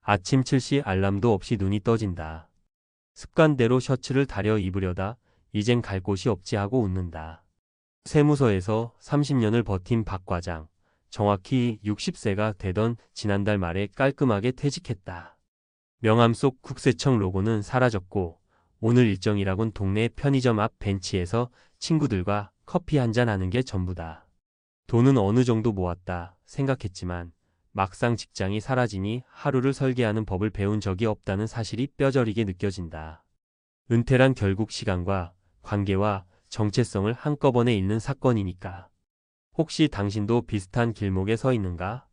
아침 7시 알람도 없이 눈이 떠진다. 습관대로 셔츠를 다려 입으려다 이젠 갈 곳이 없지 하고 웃는다. 세무서에서 30년을 버틴 박 과장. 정확히 60세가 되던 지난달 말에 깔끔하게 퇴직했다. 명함 속 국세청 로고는 사라졌고 오늘 일정이라곤 동네 편의점 앞 벤치에서 친구들과 커피 한잔 하는 게 전부다. 돈은 어느 정도 모았다 생각했지만 막상 직장이 사라지니 하루를 설계하는 법을 배운 적이 없다는 사실이 뼈저리게 느껴진다. 은퇴란 결국 시간과 관계와 정체성을 한꺼번에 잃는 사건이니까. 혹시 당신도 비슷한 길목에 서 있는가?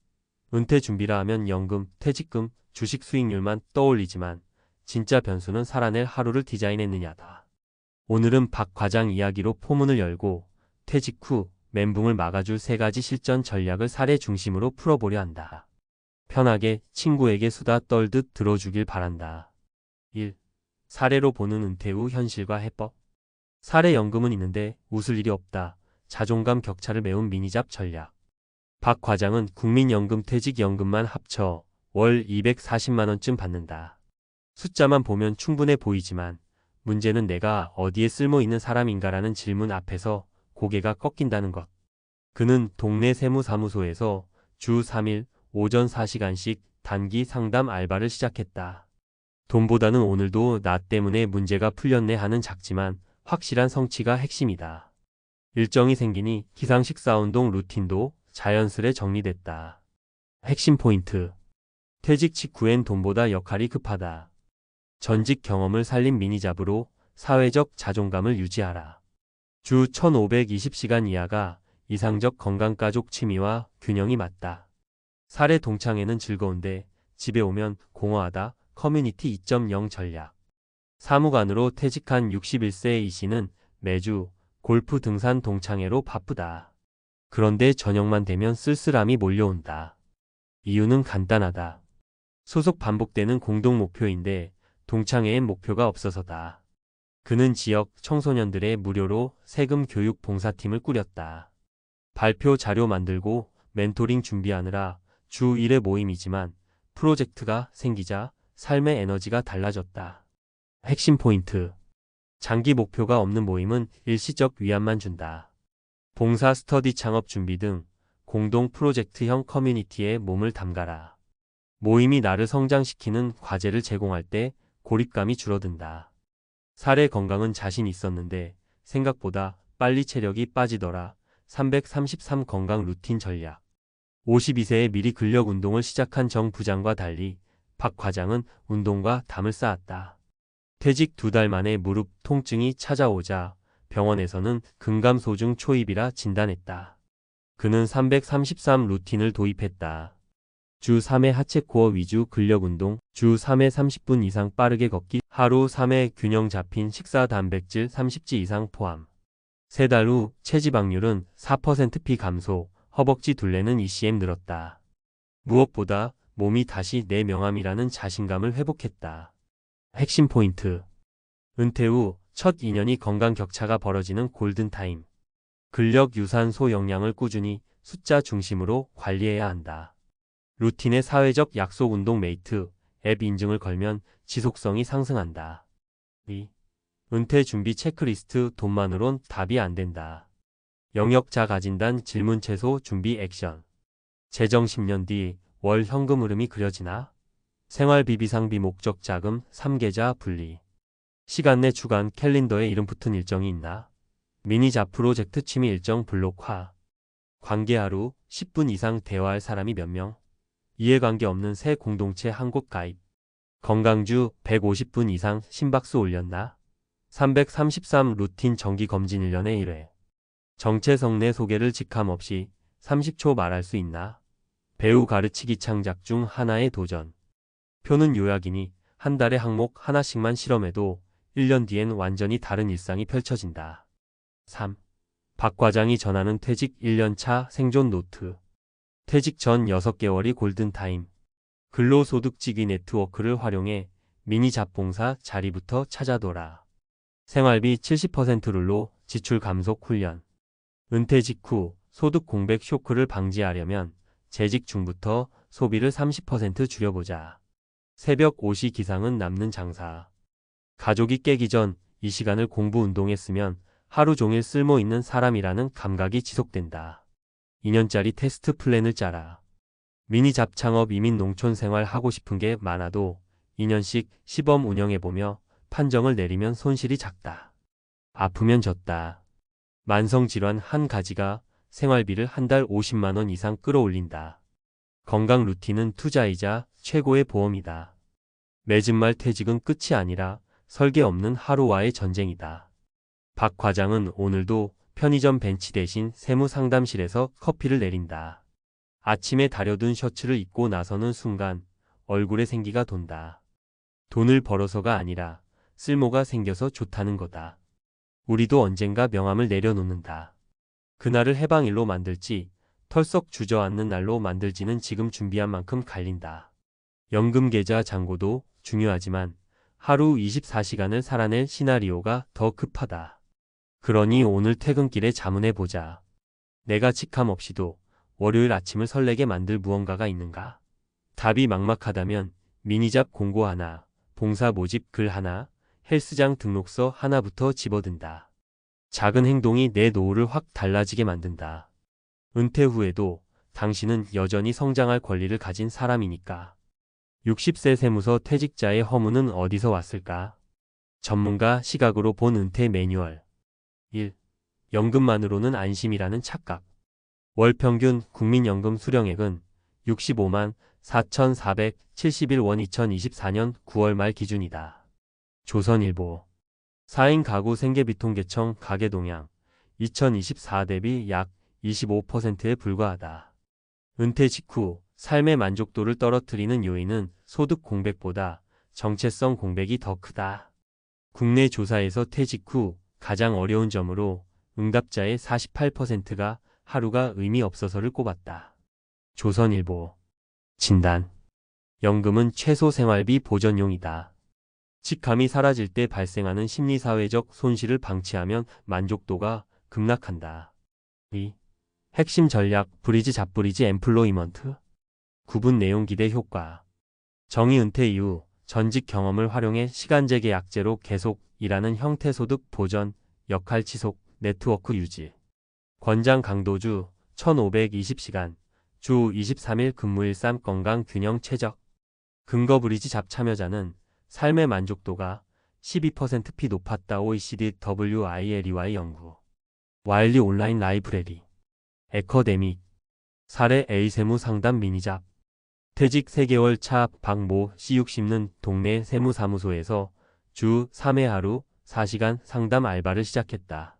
은퇴 준비라 하면 연금, 퇴직금, 주식 수익률만 떠올리지만 진짜 변수는 살아낼 하루를 디자인했느냐다. 오늘은 박 과장 이야기로 포문을 열고 퇴직 후 멘붕을 막아줄 3가지 실전 전략을 사례 중심으로 풀어보려 한다. 편하게 친구에게 수다 떨듯 들어주길 바란다. 1. 사례로 보는 은퇴 후 현실과 해법. 사례 연금은 있는데 웃을 일이 없다. 자존감 격차를 메운 미니잡 전략. 박 과장은 국민연금 퇴직연금만 합쳐 월 240만 원쯤 받는다. 숫자만 보면 충분해 보이지만 문제는 내가 어디에 쓸모있는 사람인가라는 질문 앞에서 고개가 꺾인다는 것. 그는 동네 세무사무소에서 주 3일 오전 4시간씩 단기 상담 알바를 시작했다. 돈보다는 오늘도 나 때문에 문제가 풀렸네 하는 작지만 확실한 성취가 핵심이다. 일정이 생기니 기상 식사 운동 루틴도 자연스레 정리됐다. 핵심 포인트. 퇴직 직후엔 돈보다 역할이 급하다. 전직 경험을 살린 미니잡으로 사회적 자존감을 유지하라. 주 1520시간 이하가 이상적 건강가족 취미와 균형이 맞다. 사례 동창회는 즐거운데 집에 오면 공허하다. 커뮤니티 2.0 전략. 사무관으로 퇴직한 61세의 이 씨는 매주 골프 등산 동창회로 바쁘다. 그런데 저녁만 되면 쓸쓸함이 몰려온다. 이유는 간단하다. 소속 반복되는 공동 목표인데 동창회엔 목표가 없어서다. 그는 지역 청소년들의 무료로 세금 교육 봉사팀을 꾸렸다. 발표 자료 만들고 멘토링 준비하느라 주 1회 모임이지만 프로젝트가 생기자 삶의 에너지가 달라졌다. 핵심 포인트. 장기 목표가 없는 모임은 일시적 위안만 준다. 봉사 스터디 창업 준비 등 공동 프로젝트형 커뮤니티에 몸을 담가라. 모임이 나를 성장시키는 과제를 제공할 때 고립감이 줄어든다. 사례 건강은 자신 있었는데 생각보다 빨리 체력이 빠지더라. 333 건강 루틴 전략. 52세에 미리 근력 운동을 시작한 정 부장과 달리 박 과장은 운동과 담을 쌓았다. 퇴직 2달 만에 무릎 통증이 찾아오자 병원에서는 근감소증 초입이라 진단했다. 그는 333 루틴을 도입했다. 주 3회 하체 코어 위주 근력 운동, 주 3회 30분 이상 빠르게 걷기, 하루 3회 균형 잡힌 식사 단백질 30지 이상 포함. 3달 후 체지방률은 4% 감소, 허벅지 둘레는 ECM 늘었다. 무엇보다 몸이 다시 내 명함이라는 자신감을 회복했다. 핵심 포인트. 은퇴 후 첫 2년이 건강 격차가 벌어지는 골든타임. 근력 유산소 영양을 꾸준히 숫자 중심으로 관리해야 한다. 루틴에 사회적 약속 운동 메이트, 앱 인증을 걸면 지속성이 상승한다. 2. 은퇴 준비 체크리스트 돈만으론 답이 안 된다. 영역 자가진단 질문 최소 준비 액션. 재정 10년 뒤 월 현금 흐름이 그려지나? 생활비 비상비 목적 자금 3계좌 분리. 시간 내 주간 캘린더에 이름 붙은 일정이 있나? 미니잡 프로젝트 취미 일정 블록화. 관계 하루 10분 이상 대화할 사람이 몇 명? 이해관계 없는 새 공동체 한 곳 가입. 건강주 150분 이상 심박수 올렸나? 333 루틴 정기 검진 1년에 1회. 정체성 내 소개를 직함 없이 30초 말할 수 있나? 배우 가르치기 창작 중 하나의 도전. 표는 요약이니 한 달에 항목 하나씩만 실험해도 1년 뒤엔 완전히 다른 일상이 펼쳐진다. 3. 박 과장이 전하는 퇴직 1년차 생존 노트. 퇴직 전 6개월이 골든타임. 근로소득직위 네트워크를 활용해 미니잡 봉사 자리부터 찾아둬라. 생활비 70% 룰로 지출 감속 훈련. 은퇴 직후 소득 공백 쇼크를 방지하려면 재직 중부터 소비를 30% 줄여보자. 새벽 5시 기상은 남는 장사. 가족이 깨기 전 이 시간을 공부 운동에 쓰면 하루 종일 쓸모 있는 사람이라는 감각이 지속된다. 2년짜리 테스트 플랜을 짜라. 미니 잡창업 이민 농촌 생활 하고 싶은 게 많아도 2년씩 시범 운영해보며 판정을 내리면 손실이 작다. 아프면 졌다. 만성질환 한 가지가 생활비를 한 달 50만 원 이상 끌어올린다. 건강 루틴은 투자이자 최고의 보험이다. 매진 말 퇴직은 끝이 아니라 설계 없는 하루와의 전쟁이다. 박 과장은 오늘도 편의점 벤치 대신 세무 상담실에서 커피를 내린다. 아침에 다려둔 셔츠를 입고 나서는 순간 얼굴에 생기가 돈다. 돈을 벌어서가 아니라 쓸모가 생겨서 좋다는 거다. 우리도 언젠가 명함을 내려놓는다. 그날을 해방일로 만들지 털썩 주저앉는 날로 만들지는 지금 준비한 만큼 갈린다. 연금계좌 잔고도 중요하지만 하루 24시간을 살아낼 시나리오가 더 급하다. 그러니 오늘 퇴근길에 자문해보자. 내가 직함 없이도 월요일 아침을 설레게 만들 무언가가 있는가? 답이 막막하다면 미니잡 공고 하나, 봉사 모집 글 하나, 헬스장 등록서 하나부터 집어든다. 작은 행동이 내 노후를 확 달라지게 만든다. 은퇴 후에도 당신은 여전히 성장할 권리를 가진 사람이니까. 60세 세무서 퇴직자의 허무는 어디서 왔을까? 전문가 시각으로 본 은퇴 매뉴얼. 1. 연금만으로는 안심이라는 착각. 월 평균 국민연금 수령액은 65만 4,471원 2024년 9월 말 기준이다. 조선일보. 4인 가구 생계비통계청 가계동향 2024 대비 약 25%에 불과하다. 은퇴 직후 삶의 만족도를 떨어뜨리는 요인은 소득 공백보다 정체성 공백이 더 크다. 국내 조사에서 퇴직 후 가장 어려운 점으로 응답자의 48%가 하루가 의미 없어서를 꼽았다. 조선일보. 진단. 연금은 최소 생활비 보전용이다. 직감이 사라질 때 발생하는 심리사회적 손실을 방치하면 만족도가 급락한다. 2. 핵심 전략 브리지 잡브리지 엠플로이먼트. 구분 내용 기대 효과. 정의 은퇴 이후 전직 경험을 활용해 시간제계 약제로 계속 일하는 형태 소득 보전, 역할 지속, 네트워크 유지. 권장 강도주 1520시간, 주 23일 근무일 쌈 건강 균형 최적. 근거 브리지 잡 참여자는 삶의 만족도가 12%피 높았다. OECD WILEY 연구. 와일리 온라인 라이브러리. 에커데믹. 사례 A 세무 상담 미니잡. 퇴직 3개월 차 박모 C60는 동네 세무사무소에서 주 3회 하루 4시간 상담 알바를 시작했다.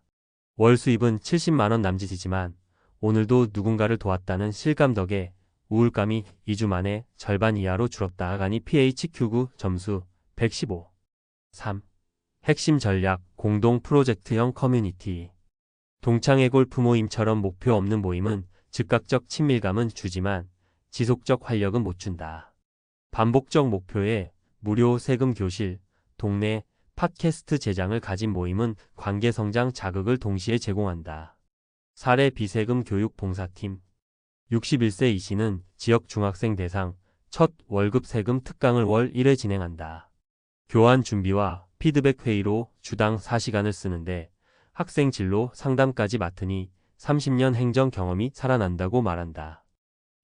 월 수입은 70만원 남짓이지만 오늘도 누군가를 도왔다는 실감 덕에 우울감이 2주 만에 절반 이하로 줄었다. 하가니 PHQ9 점수 115. 3. 핵심 전략 공동 프로젝트형 커뮤니티. 동창회 골프 모임처럼 목표 없는 모임은 즉각적 친밀감은 주지만 지속적 활력은 못 준다. 반복적 목표에 무료 세금 교실, 동네 팟캐스트 제장을 가진 모임은 관계 성장 자극을 동시에 제공한다. 사례 비세금 교육 봉사팀. 61세 이 씨는 지역 중학생 대상 첫 월급 세금 특강을 월 1회 진행한다. 교환 준비와 피드백 회의로 주당 4시간을 쓰는데 학생 진로 상담까지 맡으니 30년 행정 경험이 살아난다고 말한다.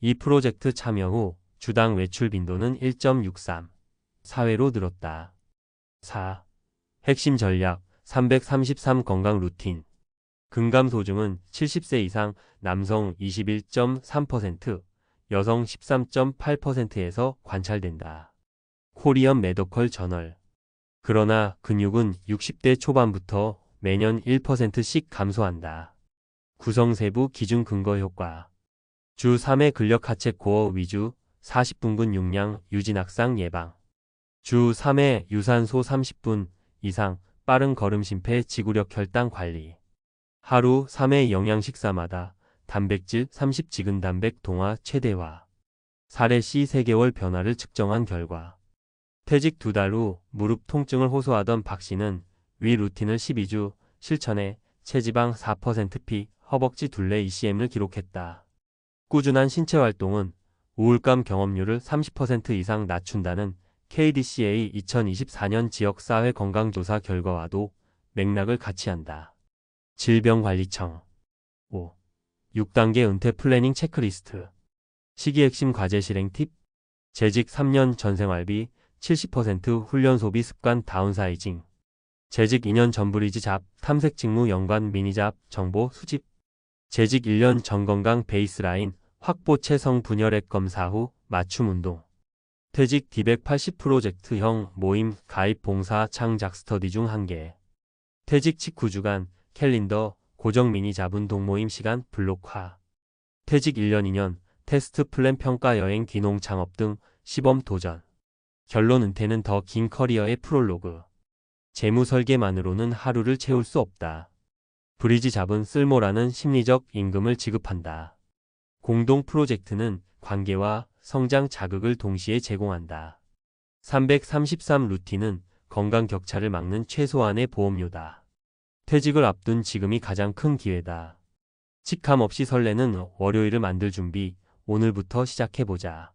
이 프로젝트 참여 후 주당 외출 빈도는 1.63, 4회로 늘었다. 4. 핵심 전략 333 건강 루틴. 근감소증은 70세 이상 남성 21.3%, 여성 13.8%에서 관찰된다. 코리언 메디컬 저널. 그러나 근육은 60대 초반부터 매년 1%씩 감소한다. 구성 세부 기준 근거 효과. 주 3회 근력 하체 코어 위주 40분근 용량 유지 낙상 예방. 주 3회 유산소 30분 이상 빠른 걸음 심폐 지구력 혈당 관리. 하루 3회 영양 식사마다 단백질 30 지근 단백 동화 최대화. 사례 C 3개월 변화를 측정한 결과. 퇴직 2달 후 무릎 통증을 호소하던 박 씨는 위 루틴을 12주 실천해 체지방 4%피 허벅지 둘레 ECM을 기록했다. 꾸준한 신체 활동은 우울감 경험률을 30% 이상 낮춘다는 KDCA 2024년 지역사회 건강조사 결과와도 맥락을 같이 한다. 질병관리청 5. 6단계 은퇴 플래닝 체크리스트 시기 핵심 과제 실행 팁 재직 3년 전생활비 70% 훈련 소비 습관 다운사이징 재직 2년 전 브리지 잡 탐색 직무 연관 미니 잡 정보 수집 재직 1년 전 건강 베이스라인 확보 체성 분열액 검사 후 맞춤 운동 퇴직 D180 프로젝트형 모임 가입 봉사 창작 스터디 중 1개 퇴직 직후 주간 캘린더 고정 미니 잡은 동모임 시간 블록화 퇴직 1년 2년 테스트 플랜 평가 여행 귀농 창업 등 시범 도전 결론 은퇴는 더 긴 커리어의 프롤로그 재무 설계만으로는 하루를 채울 수 없다. 브리지 잡은 쓸모라는 심리적 임금을 지급한다. 공동 프로젝트는 관계와 성장 자극을 동시에 제공한다. 333 루틴은 건강 격차를 막는 최소한의 보험료다. 퇴직을 앞둔 지금이 가장 큰 기회다. 직함 없이 설레는 월요일을 만들 준비 오늘부터 시작해보자.